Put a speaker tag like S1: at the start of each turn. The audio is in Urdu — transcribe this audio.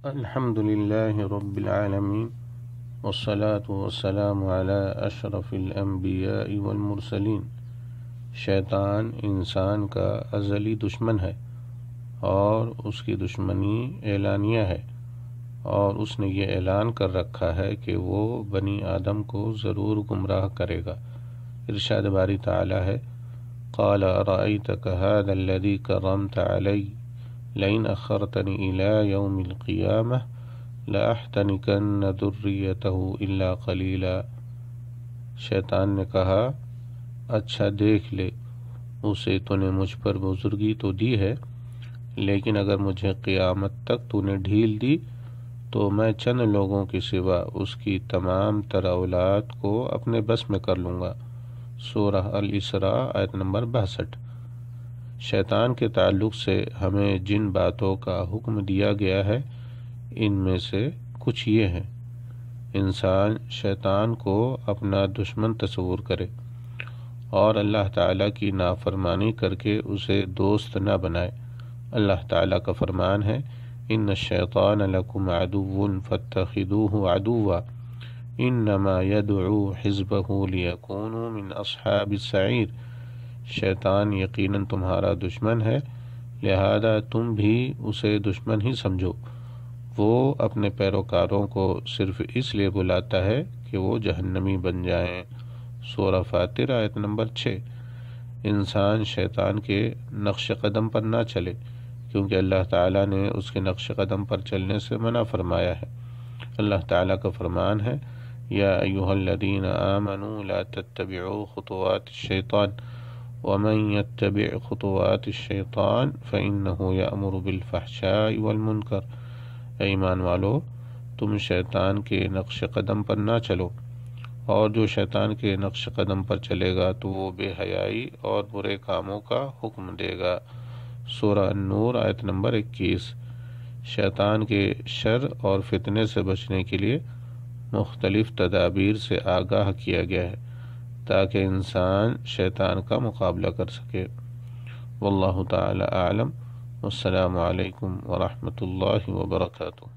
S1: الحمد للہ رب العالمین والصلاة والسلام علی اشرف الانبیاء والمرسلین۔ شیطان انسان کا ازلی دشمن ہے اور اس کی دشمنی اعلانیہ ہے، اور اس نے یہ اعلان کر رکھا ہے کہ وہ بنی آدم کو ضرور گمراہ کرے گا۔ ارشاد باری تعالی ہے، قال ارأیتک هذا الذی کرمت علی لئن اخرتنی الی یوم القیامہ لأحتنکن ذریتہ الا قلیلا۔ شیطان نے کہا، اچھا دیکھ لے، اسے تو نے مجھ پر بزرگی تو دی ہے، لیکن اگر مجھے قیامت تک تو نے ڈھیل دی تو میں چند لوگوں کے سوا اس کی تمام تر اولاد کو اپنے بس میں کر لوں گا۔ سورہ الاسراء آیت نمبر 62۔ شیطان کے تعلق سے ہمیں جن باتوں کا حکم دیا گیا ہے ان میں سے کچھ یہ ہیں۔ انسان شیطان کو اپنا دشمن تصور کرے اور اللہ تعالیٰ کی نافرمانی کر کے اسے دوست نہ بنائے۔ اللہ تعالیٰ کا فرمان ہے، ان الشیطان لکم عدو فاتخذوہ عدوا انما یدعو حزبہ لیکونوا من اصحاب السعیر۔ شیطان یقیناً تمہارا دشمن ہے، لہذا تم بھی اسے دشمن ہی سمجھو۔ وہ اپنے پیروکاروں کو صرف اس لیے بلاتا ہے کہ وہ جہنمی بن جائیں۔ سورہ فاطر آیت نمبر 6۔ انسان شیطان کے نقش قدم پر نہ چلے، کیونکہ اللہ تعالیٰ نے اس کے نقش قدم پر چلنے سے منع فرمایا ہے۔ اللہ تعالیٰ کا فرمان ہے، یا ایھا الذین آمنوا لا تتبعوا خطوات الشیطان ومن يتبع خطوات الشیطان فإنه یأمر بالفحشاء والمنکر۔ اے ایمان والو، تم شیطان کے نقش قدم پر نہ چلو، اور جو شیطان کے نقش قدم پر چلے گا تو وہ بے حیائی اور برے کاموں کا حکم دے گا۔ سورہ النور آیت نمبر 21۔ شیطان کے شر اور فتنے سے بچنے کے لیے مختلف تدابیر سے آگاہ کیا گیا ہے تاکہ انسان شیطان کا مقابلہ کر سکے۔ واللہ تعالی اعلم۔ والسلام علیکم ورحمۃ اللہ وبرکاتہ۔